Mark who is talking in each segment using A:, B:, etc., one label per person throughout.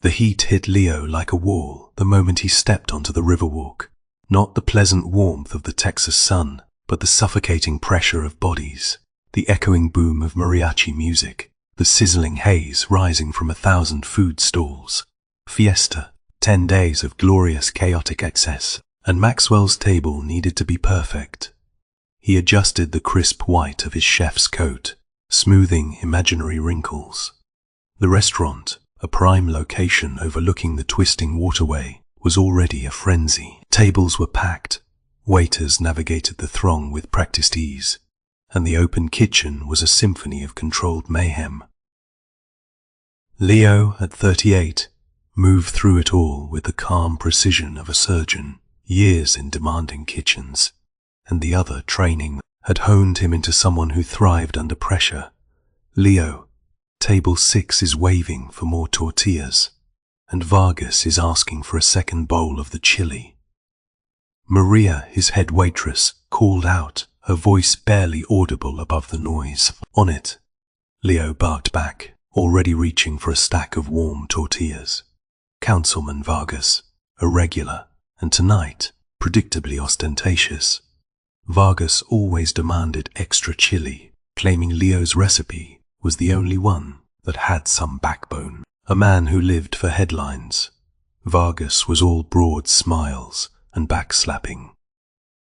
A: The heat hit Leo like a wall the moment he stepped onto the Riverwalk. Not the pleasant warmth of the Texas sun, but the suffocating pressure of bodies, the echoing boom of mariachi music, the sizzling haze rising from 1,000 food stalls. Fiesta, 10 days of glorious chaotic excess, and Maxwell's table needed to be perfect. He adjusted the crisp white of his chef's coat, smoothing imaginary wrinkles. The restaurant, a prime location overlooking the twisting waterway, was already a frenzy. Tables were packed, waiters navigated the throng with practiced ease, and the open kitchen was a symphony of controlled mayhem. Leo, at 38, moved through it all with the calm precision of a surgeon. Years in demanding kitchens, and the other training, had honed him into someone who thrived under pressure. Leo, table 6 is waving for more tortillas, and Vargas is asking for a second bowl of the chili. Maria, his head waitress, called out, her voice barely audible above the noise. On it, Leo barked back, already reaching for a stack of warm tortillas. Councilman Vargas, a regular, and tonight, predictably ostentatious. Vargas always demanded extra chili, claiming Leo's recipe was the only one that had some backbone. A man who lived for headlines. Vargas was all broad smiles and backslapping,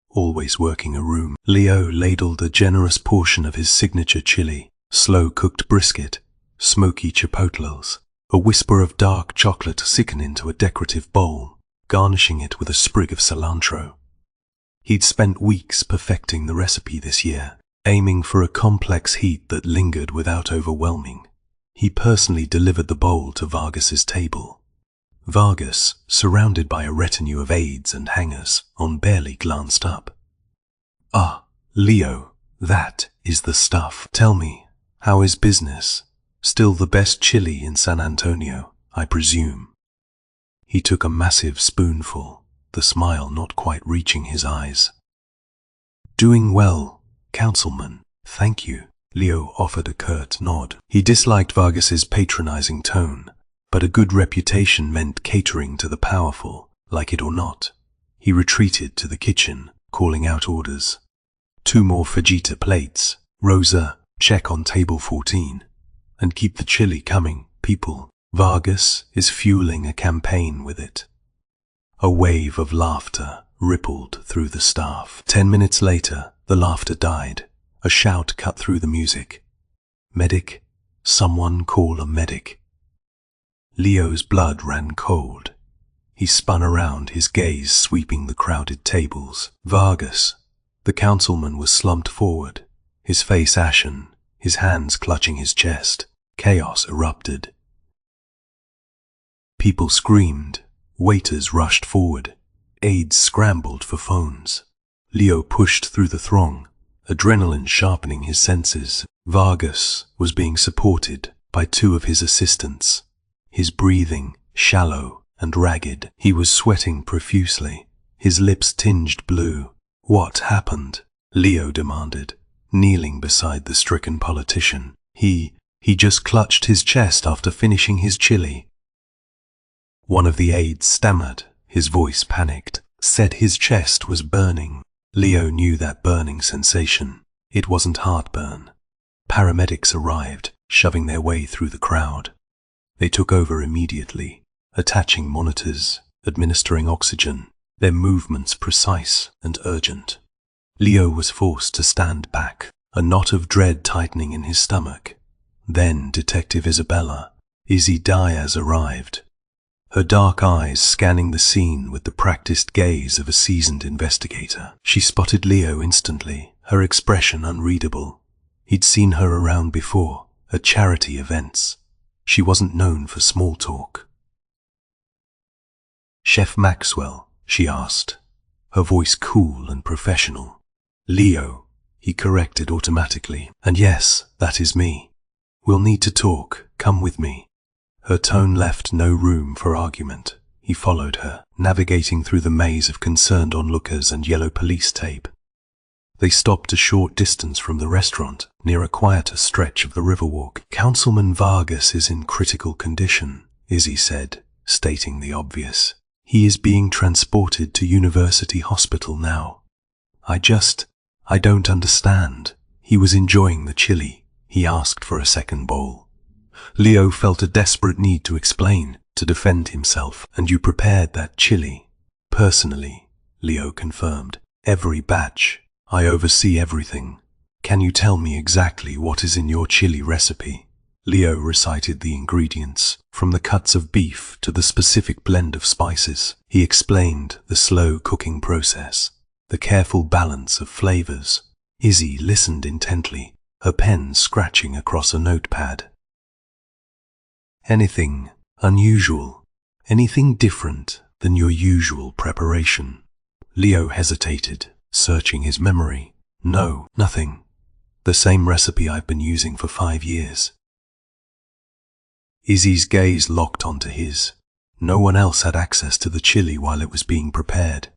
A: always working a room. Leo ladled a generous portion of his signature chili, slow-cooked brisket, smoky chipotles, a whisper of dark chocolate sicken into a decorative bowl, garnishing it with a sprig of cilantro. He'd spent weeks perfecting the recipe this year, aiming for a complex heat that lingered without overwhelming. He personally delivered the bowl to Vargas's table. Vargas, surrounded by a retinue of aides and hangers on, barely glanced up. "Ah, Leo, that is the stuff. Tell me, how is business? Still the best chili in San Antonio, I presume?" He took a massive spoonful, the smile not quite reaching his eyes. "Doing well, Councilman, thank you." Leo offered a curt nod. He disliked Vargas's patronizing tone, but a good reputation meant catering to the powerful, like it or not. He retreated to the kitchen, calling out orders. 2 more fajita plates. Rosa, check on table 14. And keep the chili coming, people. Vargas is fueling a campaign with it. A wave of laughter rippled through the staff. 10 minutes later, the laughter died. A shout cut through the music. "Medic, someone call a medic." Leo's blood ran cold. He spun around, his gaze sweeping the crowded tables. Vargas, the councilman, was slumped forward, his face ashen, his hands clutching his chest. Chaos erupted. People screamed, waiters rushed forward, aides scrambled for phones. Leo pushed through the throng, adrenaline sharpening his senses. Vargas was being supported by 2 of his assistants, his breathing shallow and ragged. He was sweating profusely, his lips tinged blue. "What happened?" Leo demanded, kneeling beside the stricken politician. He just clutched his chest after finishing his chili." One of the aides stammered, his voice panicked, said his chest was burning. Leo knew that burning sensation. It wasn't heartburn. Paramedics arrived, shoving their way through the crowd. They took over immediately, attaching monitors, administering oxygen, their movements precise and urgent. Leo was forced to stand back, a knot of dread tightening in his stomach. Then Detective Isabella, Izzy Diaz, arrived, her dark eyes scanning the scene with the practiced gaze of a seasoned investigator. She spotted Leo instantly, her expression unreadable. He'd seen her around before, at charity events. She wasn't known for small talk. "Chef Maxwell?" she asked, her voice cool and professional. "Leo," he corrected automatically. "And yes, that is me. We'll need to talk. Come with me." Her tone left no room for argument. He followed her, navigating through the maze of concerned onlookers and yellow police tape. They stopped a short distance from the restaurant, near a quieter stretch of the Riverwalk. "Councilman Vargas is in critical condition," Izzy said, stating the obvious. He is being transported to University Hospital now. I don't understand. He was enjoying the chili. He asked for a second bowl. Leo felt a desperate need to explain, to defend himself. And you prepared that chili? Personally, Leo confirmed. Every batch. I oversee everything. Can you tell me exactly what is in your chili recipe? Leo recited the ingredients, from the cuts of beef to the specific blend of spices. He explained the slow cooking process, the careful balance of flavors. Izzy listened intently, her pen scratching across a notepad. Anything unusual? Anything different than your usual preparation? Leo hesitated, searching his memory. No, nothing. The same recipe I've been using for 5 years. Izzy's gaze locked onto his. No one else had access to the chili while it was being prepared.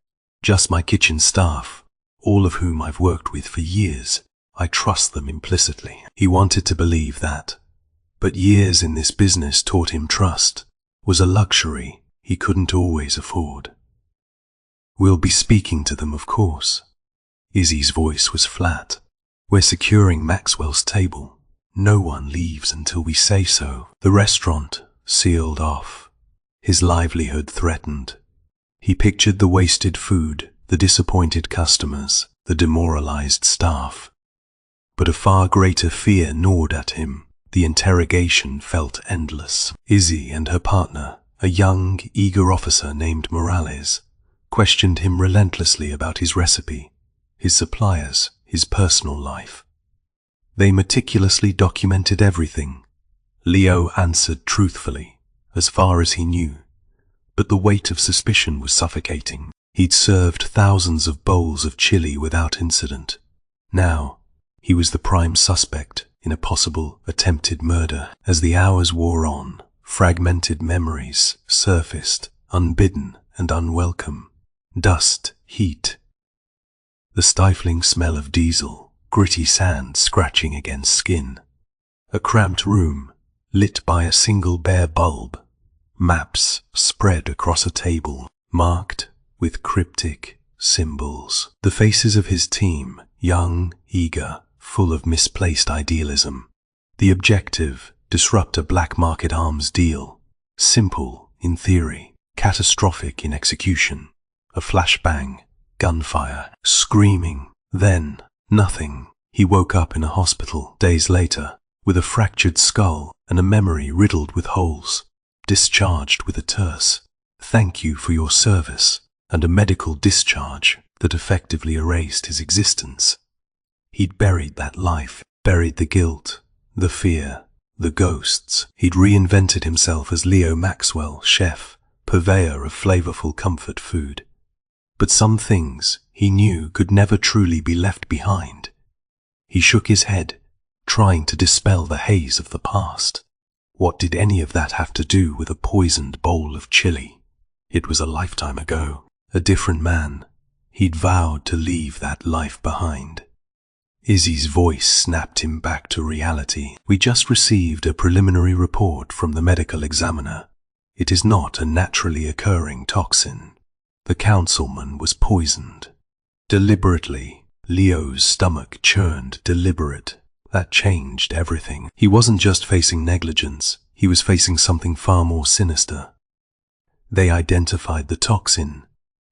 A: Just my kitchen staff, all of whom I've worked with for years. I trust them implicitly. He wanted to believe that. But years in this business taught him trust was a luxury he couldn't always afford. We'll be speaking to them, of course. Izzy's voice was flat. We're securing Maxwell's table. No one leaves until we say so. The restaurant sealed off. His livelihood threatened. He pictured the wasted food, the disappointed customers, the demoralized staff. But a far greater fear gnawed at him. The interrogation felt endless. Izzy and her partner, a young, eager officer named Morales, questioned him relentlessly about his recipe, his suppliers, his personal life. They meticulously documented everything. Leo answered truthfully, as far as he knew, but the weight of suspicion was suffocating. He'd served thousands of bowls of chili without incident. Now, he was the prime suspect in a possible attempted murder. As the hours wore on, fragmented memories surfaced, unbidden and unwelcome. Dust, heat, the stifling smell of diesel, gritty sand scratching against skin. A cramped room, lit by a single bare bulb. Maps spread across a table, marked with cryptic symbols. The faces of his team, young, eager, full of misplaced idealism. The objective, disrupt a black market arms deal. Simple in theory, catastrophic in execution. A flashbang, gunfire, screaming, then nothing. He woke up in a hospital days later, with a fractured skull and a memory riddled with holes, discharged with a terse "Thank you for your service," and a medical discharge that effectively erased his existence. He'd buried that life, buried the guilt, the fear, the ghosts. He'd reinvented himself as Leo Maxwell, chef, purveyor of flavorful comfort food. But some things he knew could never truly be left behind. He shook his head, trying to dispel the haze of the past. What did any of that have to do with a poisoned bowl of chili? It was a lifetime ago, a different man. He'd vowed to leave that life behind. Izzy's voice snapped him back to reality. We just received a preliminary report from the medical examiner. It is not a naturally occurring toxin. The councilman was poisoned. Deliberately. Leo's stomach churned. Deliberate. That changed everything. He wasn't just facing negligence. He was facing something far more sinister. They identified the toxin,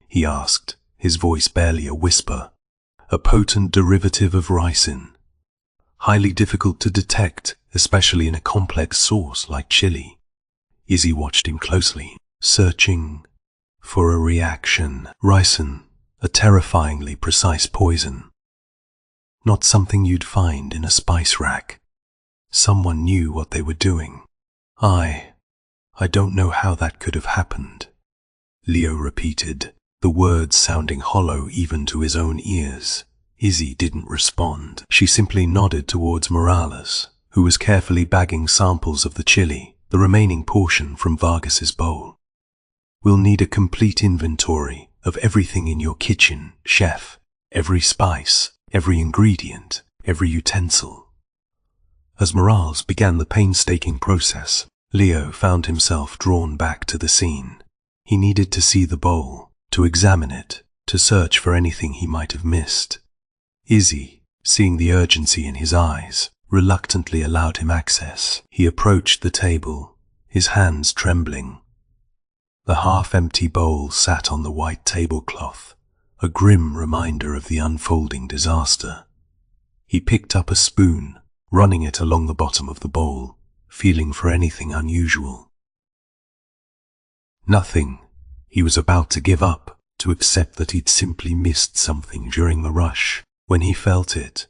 A: he asked, his voice barely a whisper. A potent derivative of ricin. Highly difficult to detect, especially in a complex sauce like chili. Izzy watched him closely, searching for a reaction. Ricin, a terrifyingly precise poison. Not something you'd find in a spice rack. Someone knew what they were doing. I don't know how that could have happened, Leo repeated, the words sounding hollow even to his own ears. Izzy didn't respond. She simply nodded towards Morales, who was carefully bagging samples of the chili, the remaining portion from Vargas's bowl. We'll need a complete inventory of everything in your kitchen, chef. Every spice, every ingredient, every utensil. As Morales began the painstaking process, Leo found himself drawn back to the scene. He needed to see the bowl, to examine it, to search for anything he might have missed. Izzy, seeing the urgency in his eyes, reluctantly allowed him access. He approached the table, his hands trembling. The half-empty bowl sat on the white tablecloth, a grim reminder of the unfolding disaster. He picked up a spoon, running it along the bottom of the bowl, feeling for anything unusual. Nothing. He was about to give up, to accept that he'd simply missed something during the rush, when he felt it.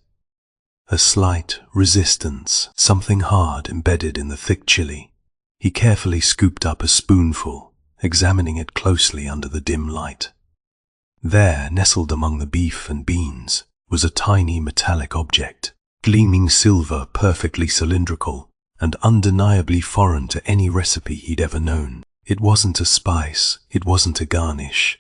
A: A slight resistance, something hard embedded in the thick chili. He carefully scooped up a spoonful, examining it closely under the dim light. There, nestled among the beef and beans, was a tiny metallic object, gleaming silver, perfectly cylindrical, and undeniably foreign to any recipe he'd ever known. It wasn't a spice, it wasn't a garnish.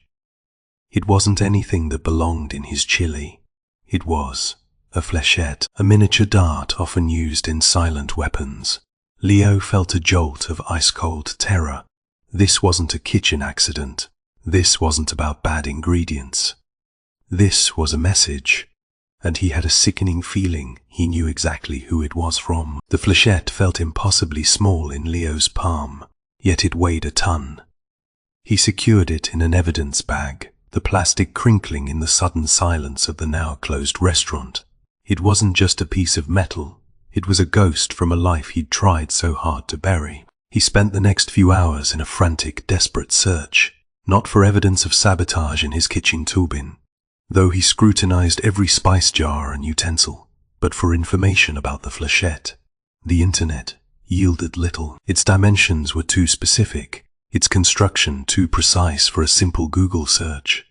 A: It wasn't anything that belonged in his chili. It was a flechette, a miniature dart often used in silent weapons. Leo felt a jolt of ice-cold terror. This wasn't a kitchen accident. This wasn't about bad ingredients. This was a message, and he had a sickening feeling he knew exactly who it was from. The flechette felt impossibly small in Leo's palm, yet it weighed a ton. He secured it in an evidence bag, the plastic crinkling in the sudden silence of the now-closed restaurant. It wasn't just a piece of metal, it was a ghost from a life he'd tried so hard to bury. He spent the next few hours in a frantic, desperate search, not for evidence of sabotage in his kitchen toolbin, though he scrutinized every spice jar and utensil, but for information about the flechette. The internet yielded little. Its dimensions were too specific, its construction too precise for a simple Google search.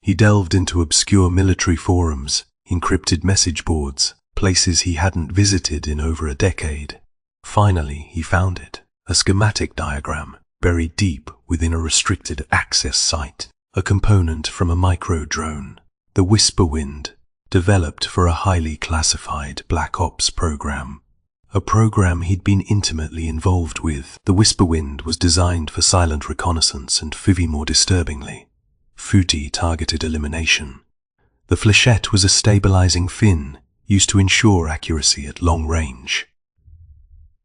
A: He delved into obscure military forums, encrypted message boards, places he hadn't visited in over a decade. Finally, he found it, a schematic diagram buried deep within a restricted access site, a component from a micro-drone, the Whisperwind, developed for a highly classified Black Ops program. A program he'd been intimately involved with. The Whisperwind was designed for silent reconnaissance and, more disturbingly, footy targeted elimination. The flechette was a stabilizing fin used to ensure accuracy at long range.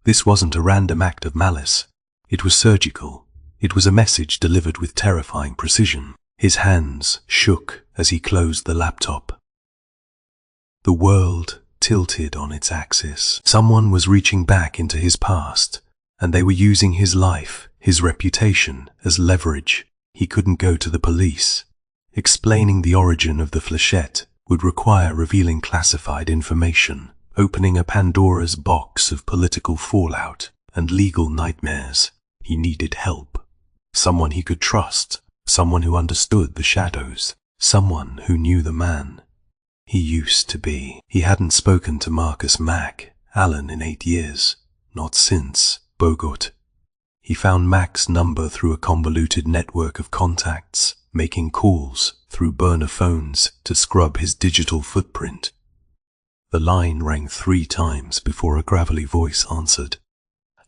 A: This wasn't a random act of malice. It was surgical. It was a message delivered with terrifying precision. His hands shook as he closed the laptop. The world tilted on its axis. Someone was reaching back into his past, and they were using his life, his reputation, as leverage. He couldn't go to the police. Explaining the origin of the flechette would require revealing classified information, opening a Pandora's box of political fallout and legal nightmares. He needed help. Someone he could trust, someone who understood the shadows, someone who knew the man he used to be. He hadn't spoken to Marcus Mac Allen in 8 years, not since Bogot. He found Mac's number through a convoluted network of contacts, making calls through burner phones to scrub his digital footprint. The line rang 3 times before a gravelly voice answered.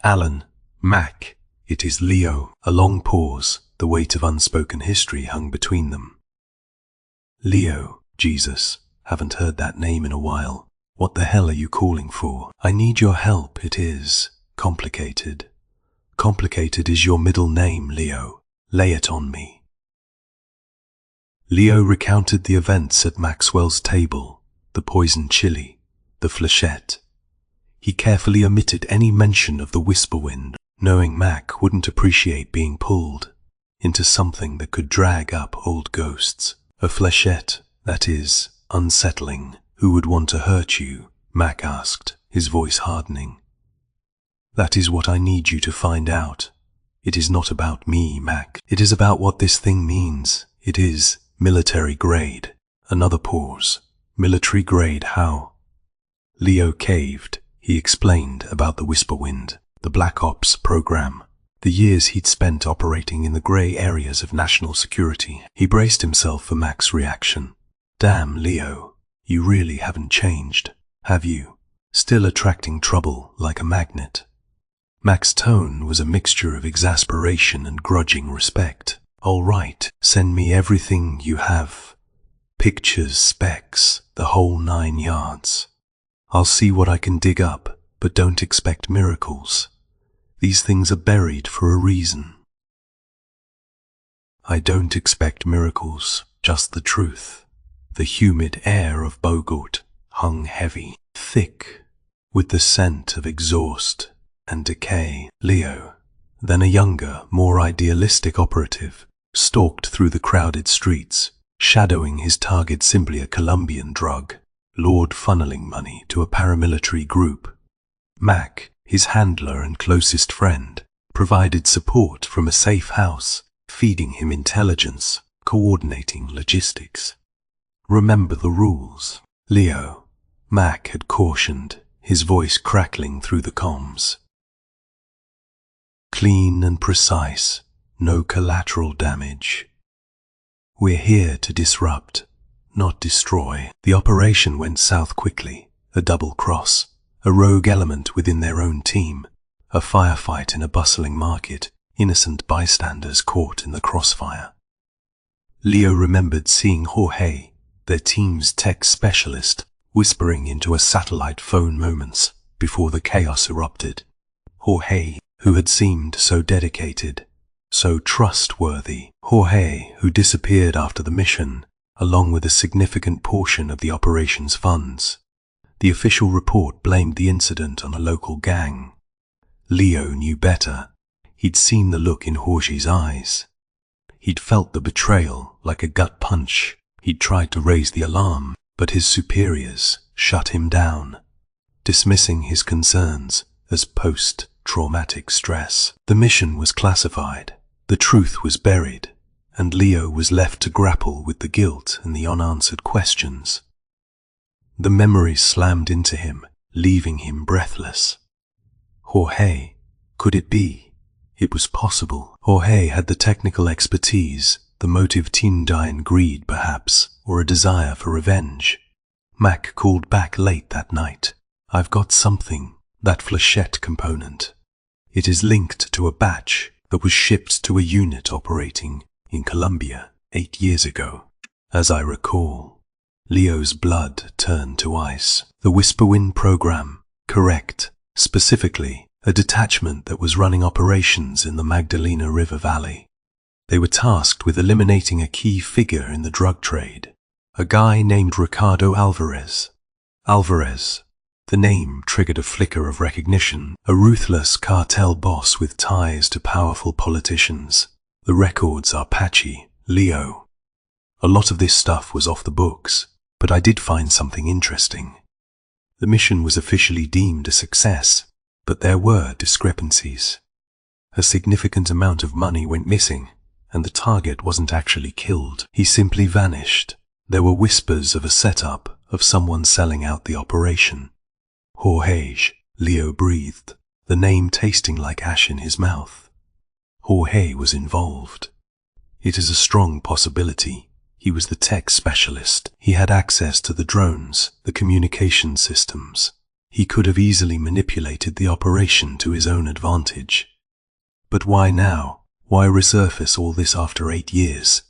A: "Alan, Mac, it is Leo." A long pause, the weight of unspoken history hung between them. Leo, Jesus. Haven't heard that name in a while. What the hell are you calling for? I need your help. It is complicated. Complicated is your middle name, Leo. Lay it on me. Leo recounted the events at Maxwell's table, the poisoned chili, the flechette. He carefully omitted any mention of the Whisperwind, knowing Mac wouldn't appreciate being pulled into something that could drag up old ghosts. A flechette, that is, unsettling. Who would want to hurt you? Mac asked, his voice hardening. That is what I need you to find out. It is not about me, Mac. It is about what this thing means. It is military grade. Another pause. Military grade how? Leo caved. He explained about the Whisperwind, the Black Ops program, the years he'd spent operating in the grey areas of national security. He braced himself for Mac's reaction. Damn, Leo, you really haven't changed, have you? Still attracting trouble like a magnet. Mac's tone was a mixture of exasperation and grudging respect. "All right, send me everything you have. Pictures, specs, the whole 9 yards. I'll see what I can dig up, but don't expect miracles. These things are buried for a reason." I don't expect miracles, just the truth. The humid air of Bogart hung heavy, thick, with the scent of exhaust and decay. Leo, then a younger, more idealistic operative, stalked through the crowded streets, shadowing his target simply a Colombian drug lord funneling money to a paramilitary group. Mac, his handler and closest friend, provided support from a safe house, feeding him intelligence, coordinating logistics. "Remember the rules, Leo," Mac had cautioned, his voice crackling through the comms. "Clean and precise, no collateral damage. We're here to disrupt, not destroy." The operation went south quickly, a double cross, a rogue element within their own team, a firefight in a bustling market, innocent bystanders caught in the crossfire. Leo remembered seeing Jorge, their team's tech specialist, whispering into a satellite phone moments before the chaos erupted. Jorge, who had seemed so dedicated, so trustworthy. Jorge, who disappeared after the mission, along with a significant portion of the operation's funds. The official report blamed the incident on a local gang. Leo knew better. He'd seen the look in Jorge's eyes. He'd felt the betrayal like a gut punch. He'd tried to raise the alarm, but his superiors shut him down, dismissing his concerns as post-traumatic stress. The mission was classified, the truth was buried, and Leo was left to grapple with the guilt and the unanswered questions. The memories slammed into him, leaving him breathless. Jorge, could it be? It was possible. Jorge had the technical expertise, the motive Tindian greed perhaps, or a desire for revenge. Mac called back late that night. "I've got something, that flechette component. It is linked to a batch that was shipped to a unit operating in Colombia 8 years ago." As I recall, Leo's blood turned to ice. The Whisperwind program, correct, specifically a detachment that was running operations in the Magdalena River Valley. They were tasked with eliminating a key figure in the drug trade, a guy named Ricardo Alvarez. Alvarez, the name triggered a flicker of recognition, a ruthless cartel boss with ties to powerful politicians. The records are patchy, Leo. A lot of this stuff was off the books, but I did find something interesting. The mission was officially deemed a success, but there were discrepancies. A significant amount of money went missing, and the target wasn't actually killed. He simply vanished. There were whispers of a setup, of someone selling out the operation. Jorge, Leo breathed, the name tasting like ash in his mouth. Jorge was involved. It is a strong possibility. He was the tech specialist. He had access to the drones, the communication systems. He could have easily manipulated the operation to his own advantage. But why now? Why resurface all this after 8 years?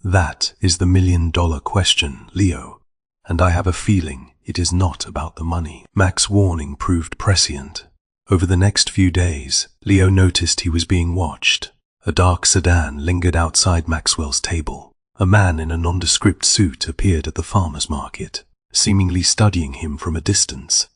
A: That is the million-dollar question, Leo, and I have a feeling it is not about the money. Mac's warning proved prescient. Over the next few days, Leo noticed he was being watched. A dark sedan lingered outside Maxwell's table. A man in a nondescript suit appeared at the farmer's market, seemingly studying him from a distance.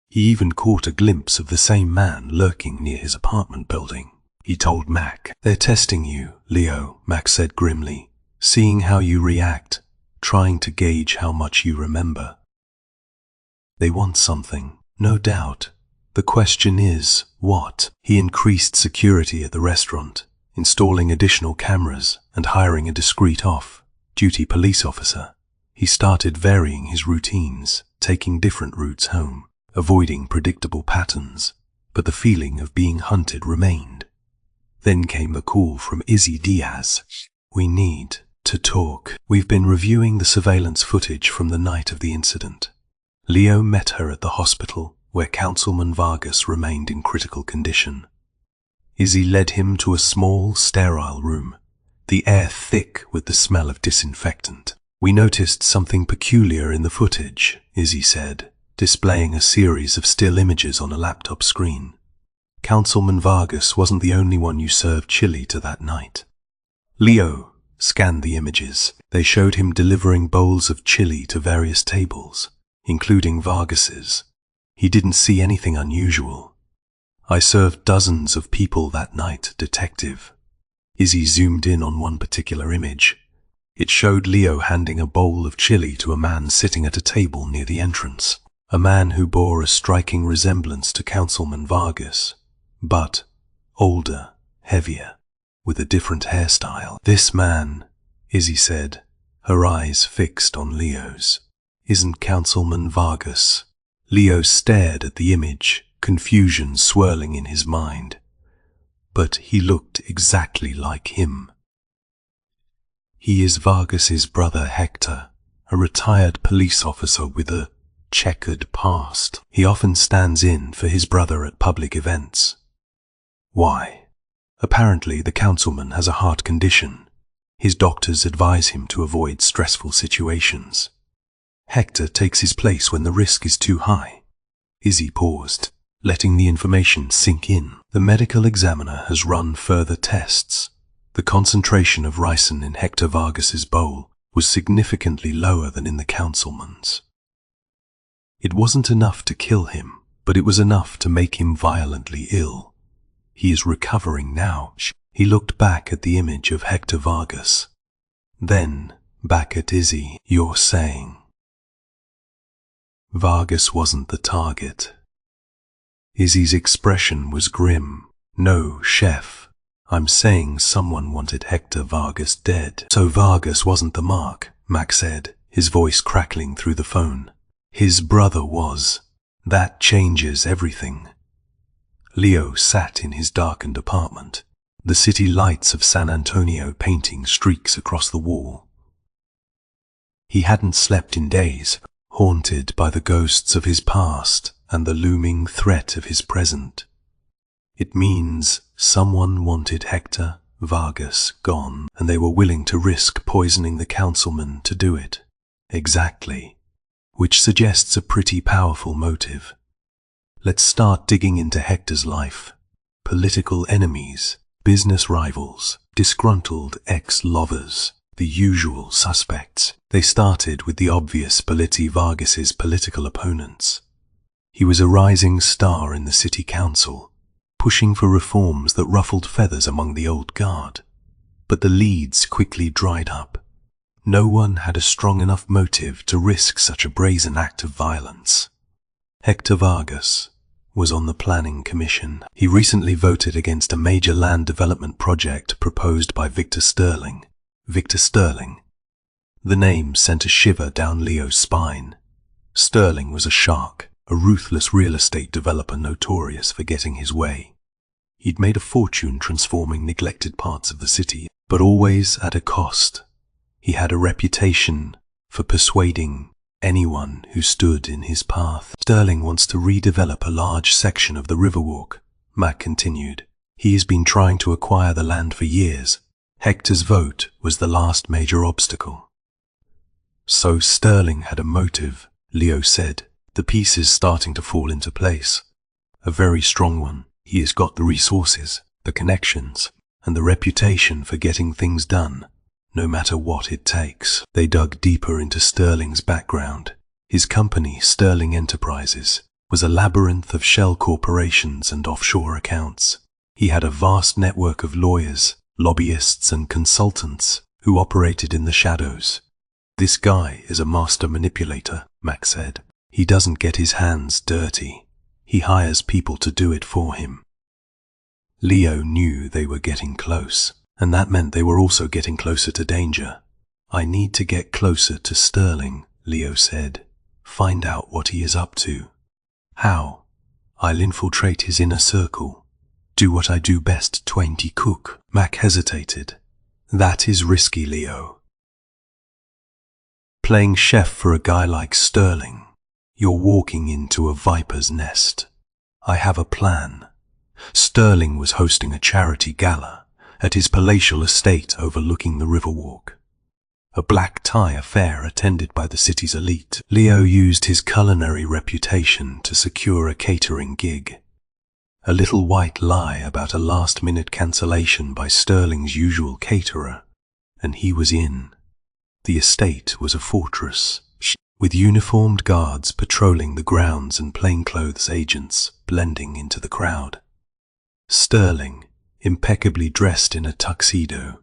A: He even caught a glimpse of the same man lurking near his apartment building. He told Mac, "They're testing you, Leo," Mac said grimly, "seeing how you react, trying to gauge how much you remember. They want something, no doubt. The question is, what?" He increased security at the restaurant, installing additional cameras and hiring a discreet off-duty police officer. He started varying his routines, taking different routes home, avoiding predictable patterns, but the feeling of being hunted remained. Then came the call from Izzy Diaz. "We need to talk. We've been reviewing the surveillance footage from the night of the incident." Leo met her at the hospital, where Councilman Vargas remained in critical condition. Izzy led him to a small, sterile room, the air thick with the smell of disinfectant. "We noticed something peculiar in the footage," Izzy said, displaying a series of still images on a laptop screen. "Councilman Vargas wasn't the only one you served chili to that night." Leo scanned the images. They showed him delivering bowls of chili to various tables, including Vargas's. He didn't see anything unusual. "I served dozens of people that night, Detective." Izzy zoomed in on one particular image. It showed Leo handing a bowl of chili to a man sitting at a table near the entrance. A man who bore a striking resemblance to Councilman Vargas, but older, heavier, with a different hairstyle. "This man," Izzy said, her eyes fixed on Leo's, "isn't Councilman Vargas." Leo stared at the image, confusion swirling in his mind. But he looked exactly like him. "He is Vargas's brother Hector, a retired police officer with a checkered past. He often stands in for his brother at public events." "Why?" "Apparently the councilman has a heart condition. His doctors advise him to avoid stressful situations. Hector takes his place when the risk is too high." Izzy paused, letting the information sink in. "The medical examiner has run further tests. The concentration of ricin in Hector Vargas's bowl was significantly lower than in the councilman's. It wasn't enough to kill him, but it was enough to make him violently ill. He is recovering now." He looked back at the image of Hector Vargas, then back at Izzy. "You're saying Vargas wasn't the target?" Izzy's expression was grim. "No, Chef. I'm saying someone wanted Hector Vargas dead." "So Vargas wasn't the mark," Mac said, his voice crackling through the phone. "His brother was. That changes everything." Leo sat in his darkened apartment, the city lights of San Antonio painting streaks across the wall. He hadn't slept in days, haunted by the ghosts of his past and the looming threat of his present. It means someone wanted Hector Vargas gone, and they were willing to risk poisoning the councilman to do it. Exactly. Which suggests a pretty powerful motive. Let's start digging into Hector's life. Political enemies, business rivals, disgruntled ex-lovers, the usual suspects. They started with the obvious Izzy Vargas's political opponents. He was a rising star in the city council, pushing for reforms that ruffled feathers among the old guard. But the leads quickly dried up. No one had a strong enough motive to risk such a brazen act of violence. Hector Vargas was on the planning commission. He recently voted against a major land development project proposed by Victor Sterling. Victor Sterling. The name sent a shiver down Leo's spine. Sterling was a shark, a ruthless real estate developer notorious for getting his way. He'd made a fortune transforming neglected parts of the city, but always at a cost. He had a reputation for persuading anyone who stood in his path. "Sterling wants to redevelop a large section of the Riverwalk," Mac continued. "He has been trying to acquire the land for years. Hector's vote was the last major obstacle." "So Sterling had a motive," Leo said, the pieces starting to fall into place. "A very strong one. He has got the resources, the connections, and the reputation for getting things done, no matter what it takes." They dug deeper into Sterling's background. His company, Sterling Enterprises, was a labyrinth of shell corporations and offshore accounts. He had a vast network of lawyers, lobbyists, and consultants who operated in the shadows. "This guy is a master manipulator," Mac said. "He doesn't get his hands dirty. He hires people to do it for him." Leo knew they were getting close, and that meant they were also getting closer to danger. "I need to get closer to Sterling," Leo said. "Find out what he is up to." "How?" "I'll infiltrate his inner circle. Do what I do best, 20 cook." Mac hesitated. "That is risky, Leo. Playing chef for a guy like Sterling. You're walking into a viper's nest. I have a plan. Sterling was hosting a charity gala at his palatial estate overlooking the Riverwalk. A black tie affair attended by the city's elite. Leo used his culinary reputation to secure a catering gig. A little white lie about a last-minute cancellation by Sterling's usual caterer, and he was in. The estate was a fortress, with uniformed guards patrolling the grounds and plainclothes agents blending into the crowd. Sterling, impeccably dressed in a tuxedo,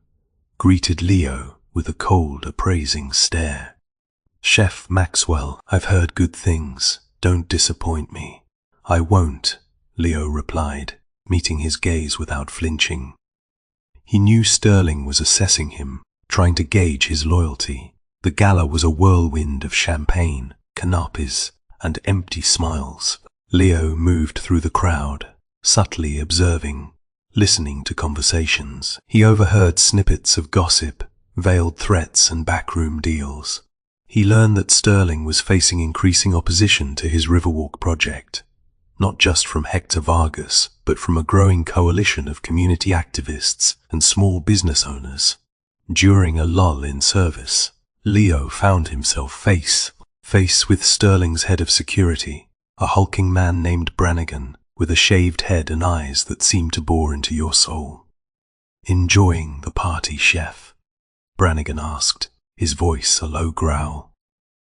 A: greeted Leo with a cold, appraising stare. "Chef Maxwell, I've heard good things. Don't disappoint me." "I won't," Leo replied, meeting his gaze without flinching. He knew Sterling was assessing him, trying to gauge his loyalty. The gala was a whirlwind of champagne, canapes, and empty smiles. Leo moved through the crowd, subtly observing, listening to conversations. He overheard snippets of gossip, veiled threats and backroom deals. He learned that Sterling was facing increasing opposition to his Riverwalk project, not just from Hector Vargas, but from a growing coalition of community activists and small business owners. During a lull in service, Leo found himself face with Sterling's head of security, a hulking man named Brannigan, with a shaved head and eyes that seemed to bore into your soul. "Enjoying the party, chef?" Brannigan asked, his voice a low growl.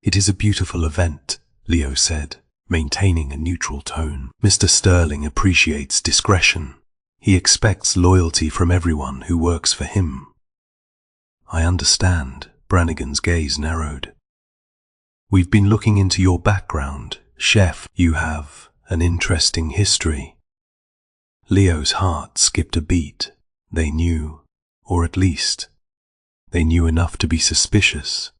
A: "It is a beautiful event," Leo said, maintaining a neutral tone. "Mr. Sterling appreciates discretion. He expects loyalty from everyone who works for him." "I understand." Brannigan's gaze narrowed. "We've been looking into your background, chef. You have an interesting history." Leo's heart skipped a beat. They knew, or at least, they knew enough to be suspicious.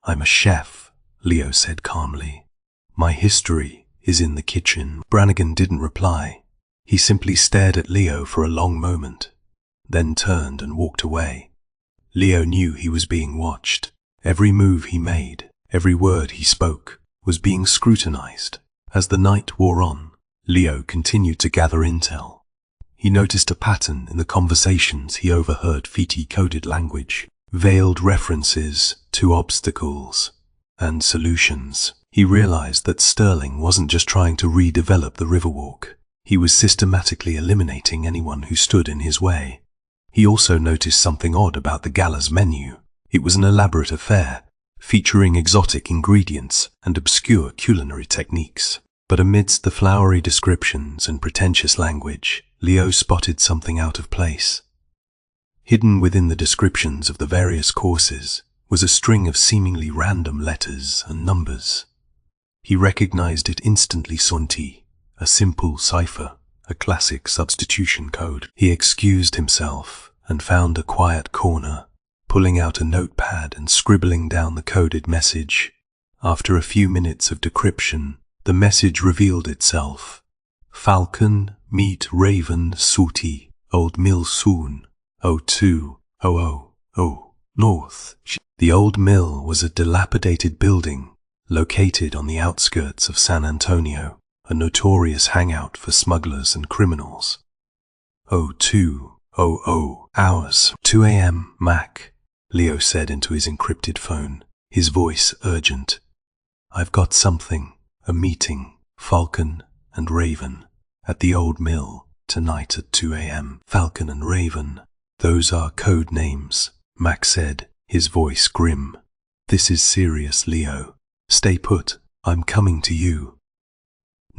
A: "I'm a chef," Leo said calmly. "My history is in the kitchen." Brannigan didn't reply. He simply stared at Leo for a long moment, then turned and walked away. Leo knew he was being watched. Every move he made, every word he spoke, was being scrutinized. As the night wore on, Leo continued to gather intel. He noticed a pattern in the conversations he overheard: Fiti-coded language, veiled references to obstacles and solutions. He realized that Sterling wasn't just trying to redevelop the Riverwalk. He was systematically eliminating anyone who stood in his way. He also noticed something odd about the gala's menu. It was an elaborate affair, featuring exotic ingredients and obscure culinary techniques. But amidst the flowery descriptions and pretentious language, Leo spotted something out of place. Hidden within the descriptions of the various courses was a string of seemingly random letters and numbers. He recognized it instantly: Sonti, a simple cipher, a classic substitution code. He excused himself and found a quiet corner, pulling out a notepad and scribbling down the coded message. After a few minutes of decryption, the message revealed itself. "Falcon, meet Raven, Suti, Old Mill soon, 0200 North." The Old Mill was a dilapidated building located on the outskirts of San Antonio, a notorious hangout for smugglers and criminals. 0200 hours, 2 a.m. Mac, Leo said into his encrypted phone, his voice urgent. "I've got something, a meeting, Falcon and Raven, at the Old Mill, tonight at 2 a.m. Falcon and Raven, those are code names, Mac said, his voice grim. "This is serious, Leo. Stay put, I'm coming to you."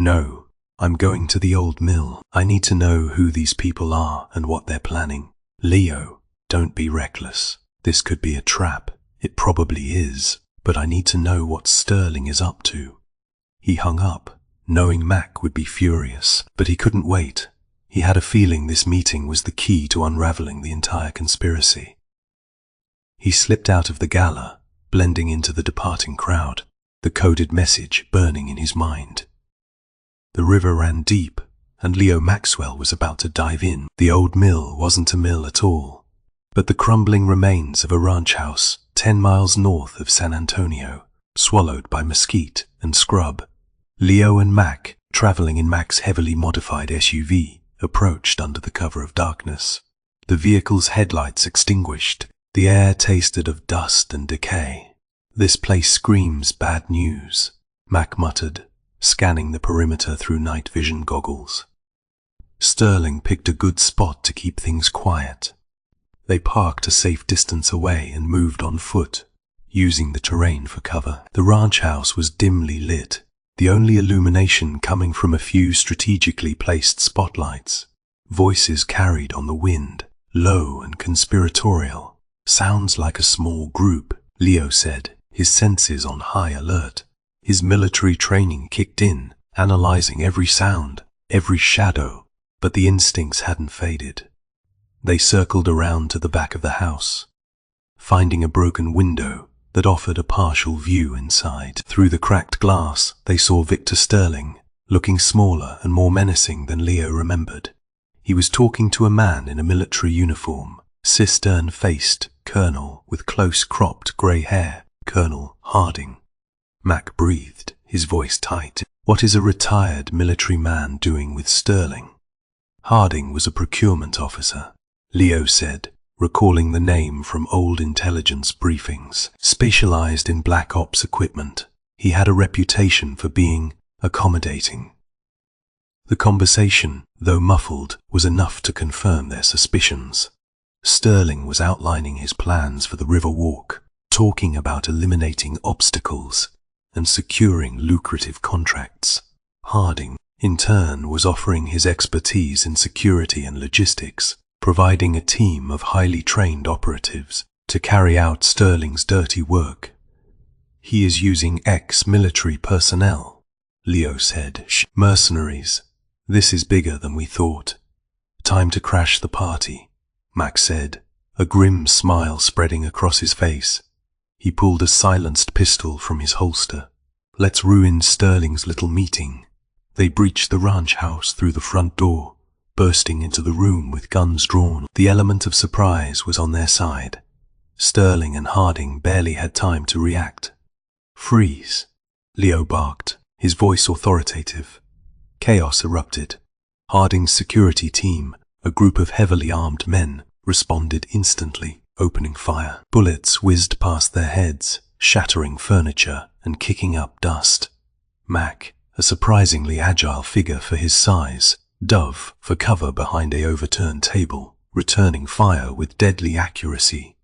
A: "No, I'm going to the Old Mill. I need to know who these people are and what they're planning." "Leo, don't be reckless. This could be a trap. It probably is, but I need to know what Sterling is up to." He hung up, knowing Mac would be furious, but he couldn't wait. He had a feeling this meeting was the key to unraveling the entire conspiracy. He slipped out of the gala, blending into the departing crowd, the coded message burning in his mind. The river ran deep, and Leo Maxwell was about to dive in. The Old Mill wasn't a mill at all, but the crumbling remains of a ranch house 10 miles north of San Antonio, swallowed by mesquite and scrub. Leo and Mac, traveling in Mac's heavily modified SUV, approached under the cover of darkness. The vehicle's headlights extinguished, the air tasted of dust and decay. "This place screams bad news," Mac muttered, scanning the perimeter through night vision goggles. Sterling picked a good spot to keep things quiet. They parked a safe distance away and moved on foot, using the terrain for cover. The ranch house was dimly lit, the only illumination coming from a few strategically placed spotlights. Voices carried on the wind, low and conspiratorial. "Sounds like a small group," Leo said, his senses on high alert. His military training kicked in, analyzing every sound, every shadow, but the instincts hadn't faded. They circled around to the back of the house, finding a broken window that offered a partial view inside. Through the cracked glass, they saw Victor Sterling, looking smaller and more menacing than Leo remembered. He was talking to a man in a military uniform, cistern-faced colonel with close-cropped grey hair, Colonel Harding. Mac breathed, his voice tight. "What is a retired military man doing with Sterling?" Harding was a procurement officer, Leo said, recalling the name from old intelligence briefings. Specialized in black ops equipment, he had a reputation for being accommodating. The conversation, though muffled, was enough to confirm their suspicions. Sterling was outlining his plans for the Riverwalk, talking about eliminating obstacles and securing lucrative contracts. Harding, in turn, was offering his expertise in security and logistics, providing a team of highly trained operatives to carry out Sterling's dirty work. "He is using ex-military personnel," Leo said. "Mercenaries. This is bigger than we thought." "Time to crash the party," Max said, a grim smile spreading across his face. He pulled a silenced pistol from his holster. "Let's ruin Sterling's little meeting." They breached the ranch house through the front door, bursting into the room with guns drawn. The element of surprise was on their side. Sterling and Harding barely had time to react. "Freeze," Leo barked, his voice authoritative. Chaos erupted. Harding's security team, a group of heavily armed men, responded instantly, opening fire. Bullets whizzed past their heads, shattering furniture and kicking up dust. Mac, a surprisingly agile figure for his size, dove for cover behind a overturned table, returning fire with deadly accuracy.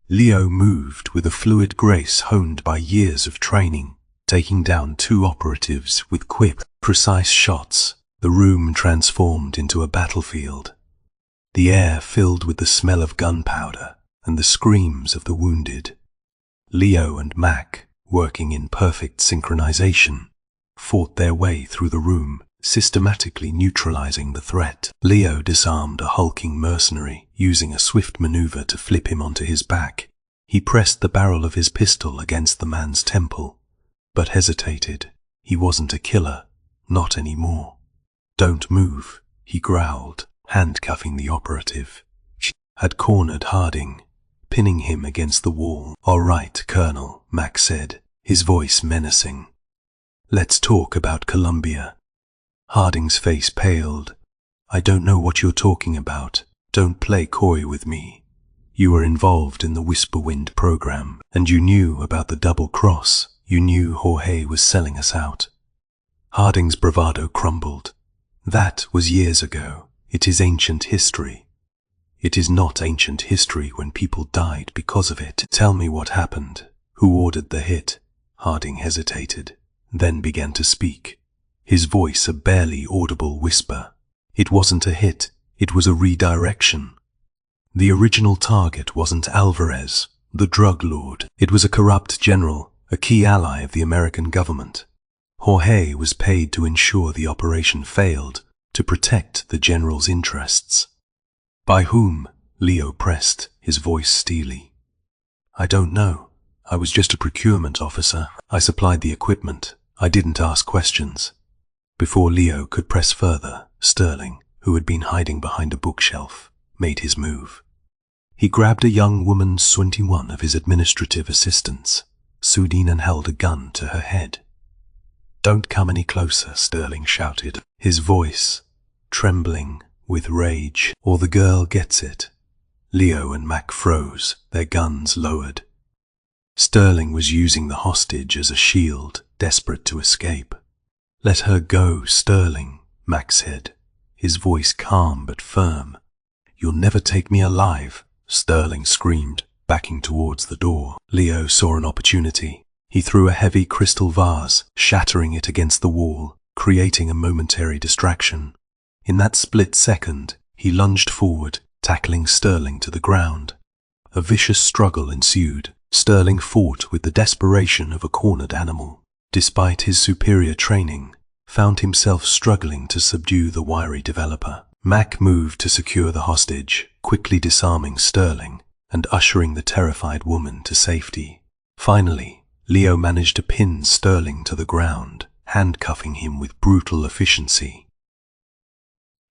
A: Leo moved with a fluid grace honed by years of training, taking down two operatives with quick, precise shots. The room transformed into a battlefield. The air filled with the smell of gunpowder and the screams of the wounded. Leo and Mac, working in perfect synchronization, fought their way through the room, systematically neutralizing the threat. Leo disarmed a hulking mercenary, using a swift maneuver to flip him onto his back. He pressed the barrel of his pistol against the man's temple, but hesitated. He wasn't a killer, not anymore. "Don't move," he growled, handcuffing the operative. Had cornered Harding, pinning him against the wall. "All right, Colonel," Max said, his voice menacing. "Let's talk about Colombia." Harding's face paled. "I don't know what you're talking about. Don't play coy with me. You were involved in the Whisperwind program, and you knew about the double cross. You knew Jorge was selling us out." Harding's bravado crumbled. "That was years ago. It is ancient history." "It is not ancient history when people died because of it." "Tell me what happened. Who ordered the hit?" Harding hesitated, then began to speak, his voice a barely audible whisper. "It wasn't a hit, it was a redirection. The original target wasn't Alvarez, the drug lord. It was a corrupt general, a key ally of the American government. Jorge was paid to ensure the operation failed, to protect the general's interests." "By whom?" Leo pressed, his voice steely. "I don't know. I was just a procurement officer. I supplied the equipment. I didn't ask questions." Before Leo could press further, Sterling, who had been hiding behind a bookshelf, made his move. He grabbed a young woman, 21, of his administrative assistants, Sudin, and held a gun to her head. "Don't come any closer," Sterling shouted, his voice trembling with rage. "Or the girl gets it." Leo and Mac froze, their guns lowered. Sterling was using the hostage as a shield, desperate to escape. "Let her go, Sterling," Mac said, his voice calm but firm. "You'll never take me alive," Sterling screamed, backing towards the door. Leo saw an opportunity. He threw a heavy crystal vase, shattering it against the wall, creating a momentary distraction. In that split second, he lunged forward, tackling Sterling to the ground. A vicious struggle ensued. Sterling fought with the desperation of a cornered animal. Despite his superior training, found himself struggling to subdue the wiry developer. Mac moved to secure the hostage, quickly disarming Sterling and ushering the terrified woman to safety. Finally, Leo managed to pin Sterling to the ground, handcuffing him with brutal efficiency.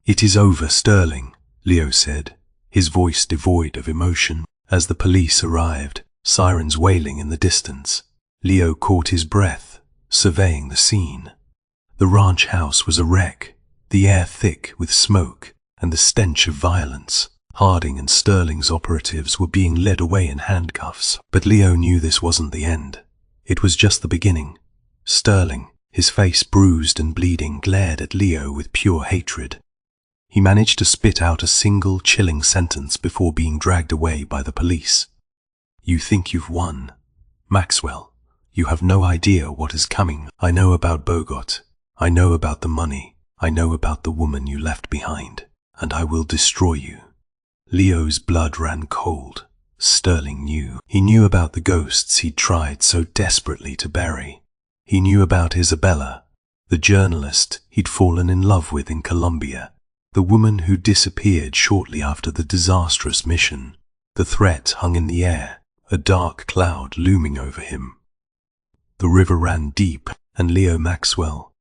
A: "It is over, Sterling," Leo said, his voice devoid of emotion. As the police arrived, sirens wailing in the distance, Leo caught his breath, surveying the scene. The ranch house was a wreck, the air thick with smoke and the stench of violence. Harding and Sterling's operatives were being led away in handcuffs. But Leo knew this wasn't the end. It was just the beginning. Sterling, his face bruised and bleeding, glared at Leo with pure hatred. He managed to spit out a single chilling sentence before being dragged away by the police. "You think you've won. Maxwell, you have no idea what is coming. I know about Bogot. I know about the money. I know about the woman you left behind. And I will destroy you." Leo's blood ran cold. Sterling knew. He knew about the ghosts he'd tried so desperately to bury. He knew about Isabella, the journalist he'd fallen in love with in Colombia, the woman who disappeared shortly after the disastrous mission. The threat hung in the air, a dark cloud looming over him. The river ran deep, and Leo Maxwell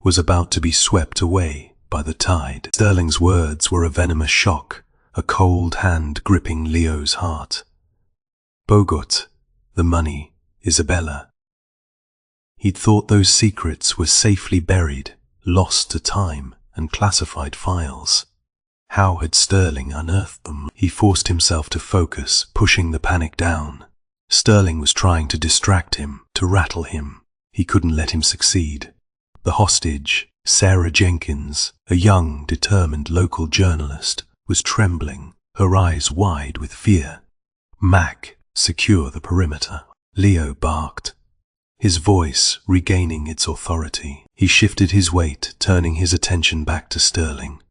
A: was about to be swept away by the tide. Sterling's words were a venomous shock, a cold hand gripping Leo's heart. Bogot, the money, Isabella. He'd thought those secrets were safely buried, lost to time and classified files. How had Sterling unearthed them? He forced himself to focus, pushing the panic down. Sterling was trying to distract him, to rattle him. He couldn't let him succeed. The hostage, Sarah Jenkins, a young, determined local journalist, was trembling, her eyes wide with fear. "Mac, secure the perimeter," Leo barked, his voice regaining its authority. He shifted his weight, turning his attention back to Sterling.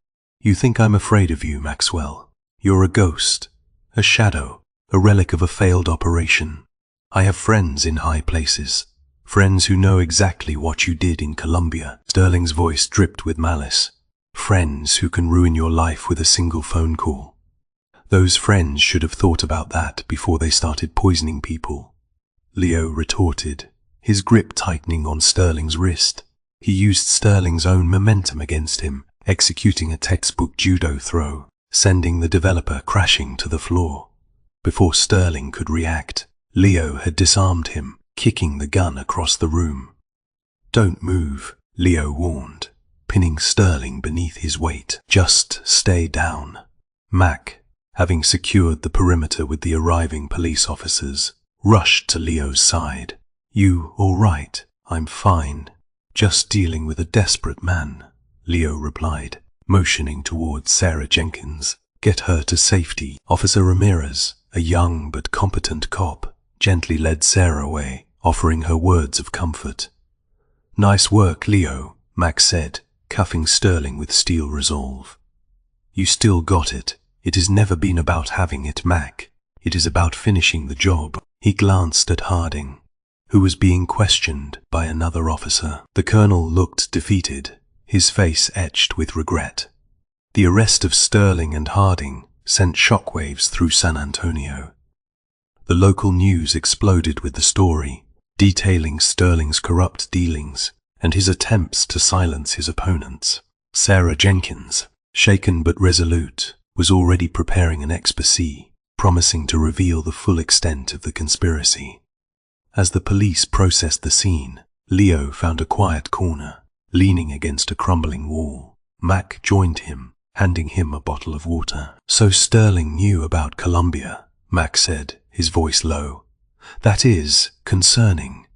A: "You think I'm afraid of you, Maxwell? You're a ghost, a shadow, a relic of a failed operation. I have friends in high places, friends who know exactly what you did in Colombia." Sterling's voice dripped with malice. "Friends who can ruin your life with a single phone call. Those friends should have thought about that before they started poisoning people," Leo retorted, his grip tightening on Sterling's wrist. He used Sterling's own momentum against him, executing a textbook judo throw, sending the developer crashing to the floor. Before Sterling could react, Leo had disarmed him, kicking the gun across the room. "Don't move," Leo warned, pinning Sterling beneath his weight. "Just stay down." Mac, having secured the perimeter with the arriving police officers, rushed to Leo's side. "You all right?" "I'm fine. Just dealing with a desperate man," Leo replied, motioning towards Sarah Jenkins. "Get her to safety." Officer Ramirez, a young but competent cop, gently led Sarah away, offering her words of comfort. "Nice work, Leo," Max said, cuffing Sterling with steel resolve. "You still got it. It has never been about having it, Mac. It is about finishing the job." He glanced at Harding, who was being questioned by another officer. The colonel looked defeated, his face etched with regret. The arrest of Sterling and Harding sent shockwaves through San Antonio. The local news exploded with the story, detailing Sterling's corrupt dealings and his attempts to silence his opponents. Sarah Jenkins, shaken but resolute, was already preparing an exposé, promising to reveal the full extent of the conspiracy. As the police processed the scene, Leo found a quiet corner, leaning against a crumbling wall. Mac joined him, handing him a bottle of water. "So Sterling knew about Colombia," Mac said, his voice low. "That is concerning.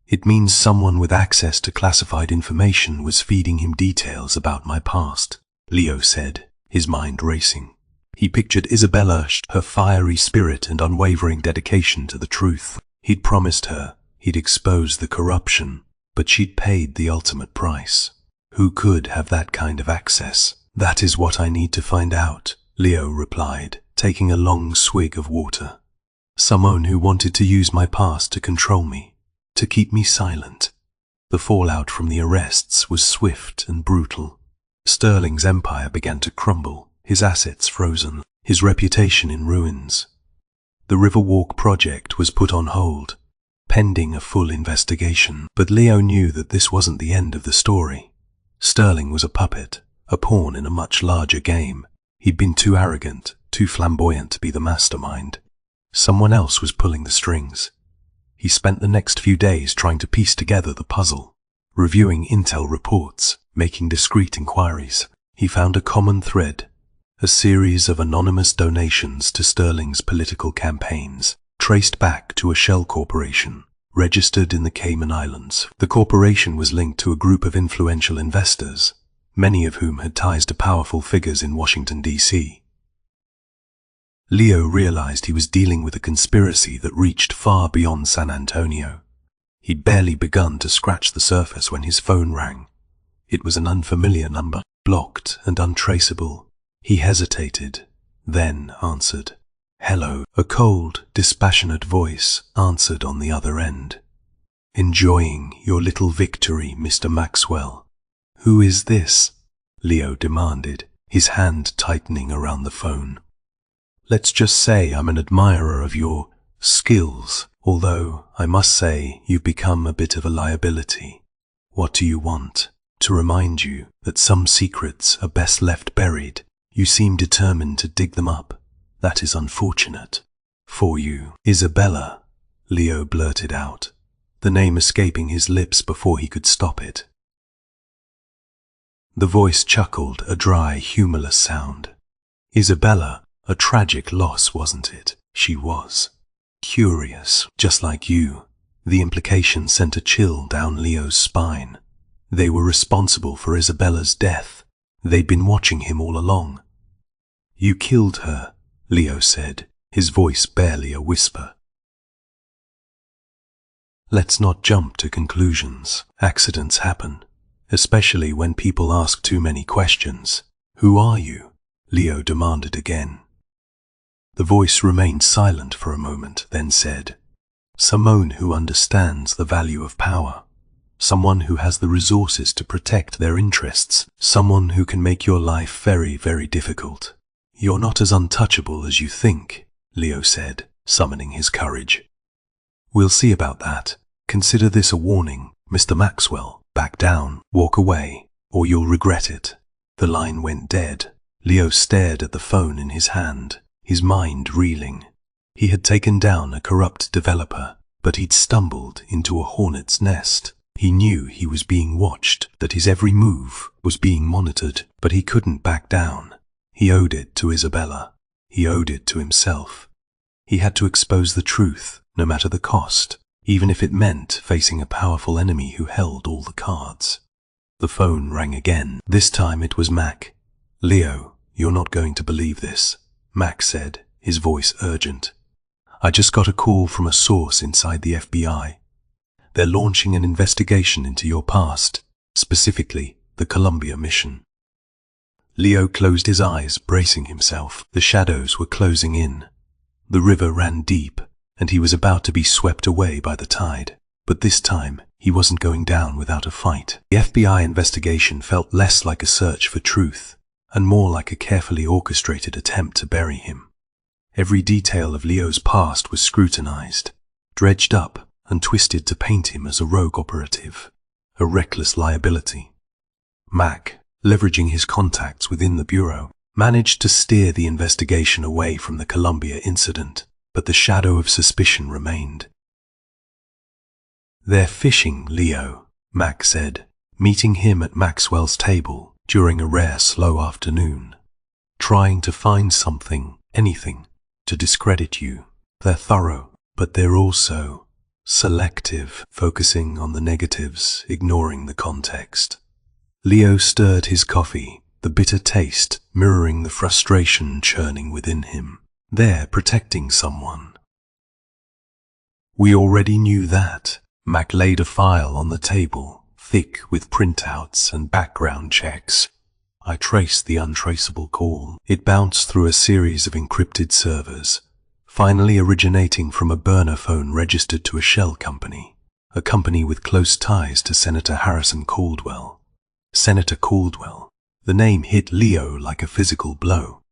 A: It means someone with access to classified information was feeding him details about my past," Leo said, his mind racing. He pictured Isabella, her fiery spirit and unwavering dedication to the truth. He'd promised her he'd expose the corruption, but she'd paid the ultimate price. Who could have that kind of access? "That is what I need to find out," Leo replied, taking a long swig of water. "Someone who wanted to use my past to control me, to keep me silent." The fallout from the arrests was swift and brutal. Sterling's empire began to crumble, his assets frozen, his reputation in ruins. The Riverwalk project was put on hold, pending a full investigation. But Leo knew that this wasn't the end of the story. Sterling was a puppet, a pawn in a much larger game. He'd been too arrogant, too flamboyant to be the mastermind. Someone else was pulling the strings. He spent the next few days trying to piece together the puzzle, reviewing intel reports, making discreet inquiries. He found a common thread, a series of anonymous donations to Sterling's political campaigns, traced back to a shell corporation, registered in the Cayman Islands. The corporation was linked to a group of influential investors, many of whom had ties to powerful figures in Washington, D.C. Leo realized he was dealing with a conspiracy that reached far beyond San Antonio. He'd barely begun to scratch the surface when his phone rang. It was an unfamiliar number, blocked and untraceable. He hesitated, then answered. "Hello." A cold, dispassionate voice answered on the other end. "Enjoying your little victory, Mr. Maxwell." "Who is this?" Leo demanded, his hand tightening around the phone. "Let's just say I'm an admirer of your skills, although I must say you've become a bit of a liability. What do you want? To remind you that some secrets are best left buried. You seem determined to dig them up. That is unfortunate for you." "Isabella," Leo blurted out, the name escaping his lips before he could stop it. The voice chuckled, a dry, humorless sound. "Isabella, a tragic loss, wasn't it?" She was. "Curious, just like you." The implication sent a chill down Leo's spine. They were responsible for Isabella's death. They'd been watching him all along. "You killed her," Leo said, his voice barely a whisper. "Let's not jump to conclusions. Accidents happen, especially when people ask too many questions." "Who are you?" Leo demanded again. The voice remained silent for a moment, then said, "Someone who understands the value of power. Someone who has the resources to protect their interests. Someone who can make your life very, very difficult." "You're not as untouchable as you think," Leo said, summoning his courage. "We'll see about that. Consider this a warning, Mr. Maxwell. Back down, walk away, or you'll regret it." The line went dead. Leo stared at the phone in his hand, his mind reeling. He had taken down a corrupt developer, but he'd stumbled into a hornet's nest. He knew he was being watched, that his every move was being monitored, but he couldn't back down. He owed it to Isabella. He owed it to himself. He had to expose the truth, no matter the cost, even if it meant facing a powerful enemy who held all the cards. The phone rang again. This time it was Mac. "Leo, you're not going to believe this," Mac said, his voice urgent. "I just got a call from a source inside the FBI. They're launching an investigation into your past, specifically the Colombia mission." Leo closed his eyes, bracing himself. The shadows were closing in. The river ran deep, and he was about to be swept away by the tide. But this time, he wasn't going down without a fight. The FBI investigation felt less like a search for truth, and more like a carefully orchestrated attempt to bury him. Every detail of Leo's past was scrutinized, dredged up, and twisted to paint him as a rogue operative, a reckless liability. Mac, leveraging his contacts within the Bureau, managed to steer the investigation away from the Colombia incident, but the shadow of suspicion remained. "They're fishing, Leo," Mac said, meeting him at Maxwell's table during a rare slow afternoon. "Trying to find something, anything, to discredit you. They're thorough, but they're also selective, focusing on the negatives, ignoring the context." Leo stirred his coffee, the bitter taste mirroring the frustration churning within him. "They're protecting someone." "We already knew that." Mac laid a file on the table, thick with printouts and background checks. "I traced the untraceable call. It bounced through a series of encrypted servers, finally originating from a burner phone registered to a shell company, a company with close ties to Senator Harrison Caldwell. Senator Caldwell. The name hit Leo like a physical blow.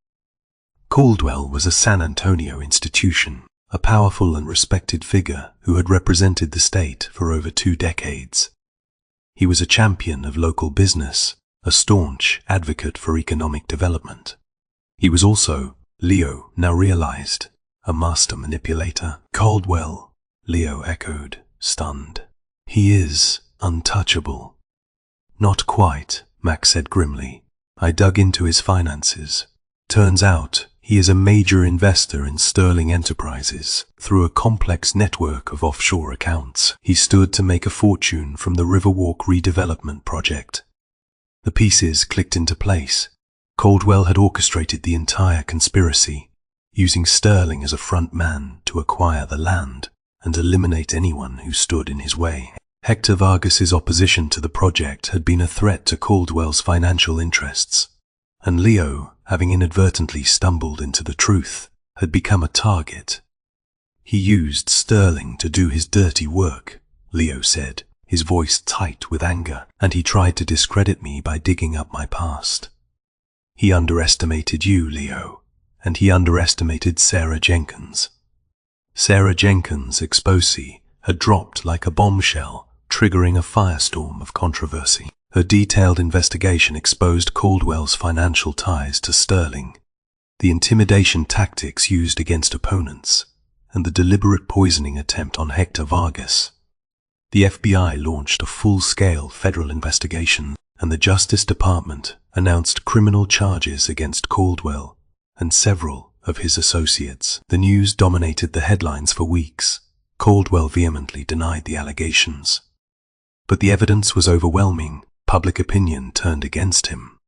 A: Caldwell was a San Antonio institution, a powerful and respected figure who had represented the state for over 2 decades. He was a champion of local business, a staunch advocate for economic development. He was also, Leo now realized, a master manipulator. "Caldwell," Leo echoed, stunned. "He is untouchable." "Not quite," Max said grimly. "I dug into his finances. Turns out he is a major investor in Sterling Enterprises. Through a complex network of offshore accounts, he stood to make a fortune from the Riverwalk redevelopment project." The pieces clicked into place. Caldwell had orchestrated the entire conspiracy, using Sterling as a front man to acquire the land and eliminate anyone who stood in his way. Hector Vargas's opposition to the project had been a threat to Caldwell's financial interests, and Leo, having inadvertently stumbled into the truth, had become a target. "He used Sterling to do his dirty work," Leo said, his voice tight with anger, "and he tried to discredit me by digging up my past. He underestimated you, Leo, and he underestimated Sarah Jenkins." Sarah Jenkins' exposé had dropped like a bombshell, triggering a firestorm of controversy. Her detailed investigation exposed Caldwell's financial ties to Sterling, the intimidation tactics used against opponents, and the deliberate poisoning attempt on Hector Vargas. The FBI launched a full-scale federal investigation, and the Justice Department announced criminal charges against Caldwell and several of his associates. The news dominated the headlines for weeks. Caldwell vehemently denied the allegations. But the evidence was overwhelming. Public opinion turned against him,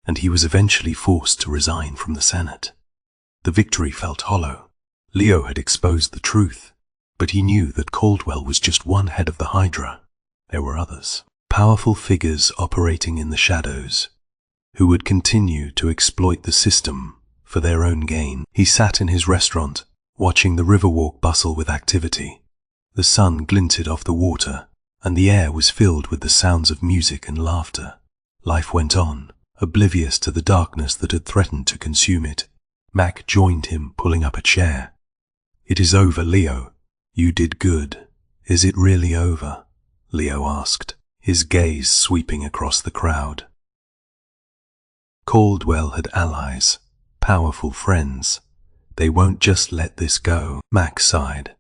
A: and he was eventually forced to resign from the Senate. The victory felt hollow. Leo had exposed the truth, but he knew that Caldwell was just one head of the Hydra. There were others, powerful figures operating in the shadows, who would continue to exploit the system for their own gain. He sat in his restaurant, watching the Riverwalk bustle with activity. The sun glinted off the water, and the air was filled with the sounds of music and laughter. Life went on, oblivious to the darkness that had threatened to consume it. Mac joined him, pulling up a chair. "It is over, Leo. You did good." "Is it really over?" Leo asked, his gaze sweeping across the crowd. Caldwell had allies, powerful friends. They won't just let this go. Mac sighed.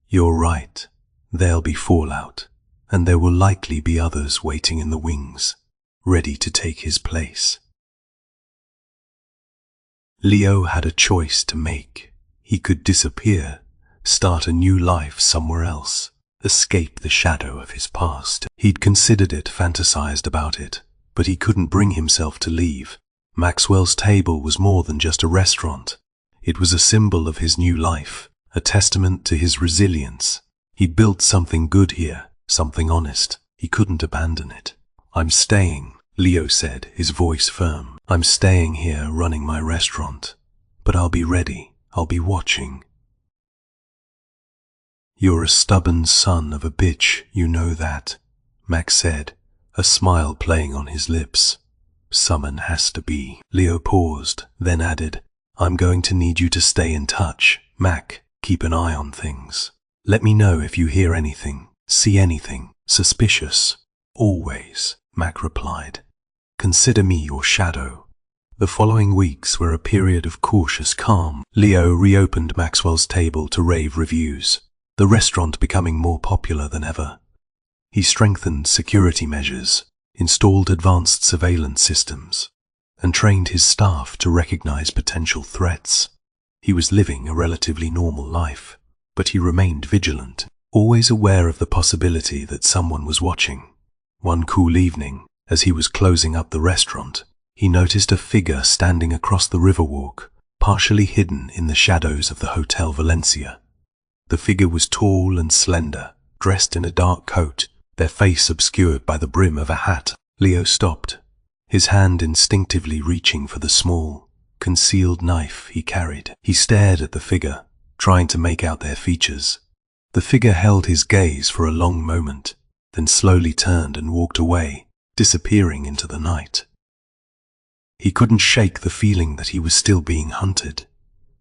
A: "You're right. There'll be fallout, and there will likely be others waiting in the wings, ready to take his place." Leo had a choice to make. He could disappear, start a new life somewhere else, escape the shadow of his past. He'd considered it, fantasized about it, but he couldn't bring himself to leave. Maxwell's table was more than just a restaurant. It was a symbol of his new life, a testament to his resilience. He'd built something good here, something honest. He couldn't abandon it. "I'm staying," Leo said, his voice firm. "I'm staying here running my restaurant, but I'll be ready. I'll be watching." "You're a stubborn son of a bitch, you know that," Max said, a smile playing on his lips. "Someone has to be." Leo paused, then added, "I'm going to need you to stay in touch. Mac, keep an eye on things. Let me know if you hear anything, see anything suspicious." "Always," Mac replied. "Consider me your shadow." The following weeks were a period of cautious calm. Leo reopened Maxwell's table to rave reviews, the restaurant becoming more popular than ever. He strengthened security measures, installed advanced surveillance systems, and trained his staff to recognize potential threats. He was living a relatively normal life, but he remained vigilant, always aware of the possibility that someone was watching. One cool evening, as he was closing up the restaurant, he noticed a figure standing across the Riverwalk, partially hidden in the shadows of the Hotel Valencia. The figure was tall and slender, dressed in a dark coat, their face obscured by the brim of a hat. Leo stopped, his hand instinctively reaching for the small, concealed knife he carried. He stared at the figure, trying to make out their features. The figure held his gaze for a long moment, then slowly turned and walked away, disappearing into the night. He couldn't shake the feeling that he was still being hunted.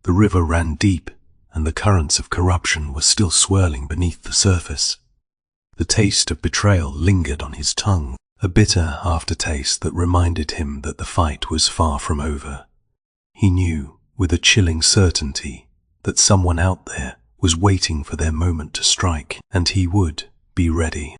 A: The river ran deep, and the currents of corruption were still swirling beneath the surface. The taste of betrayal lingered on his tongue, a bitter aftertaste that reminded him that the fight was far from over. He knew, with a chilling certainty, that someone out there was waiting for their moment to strike, and he would be ready.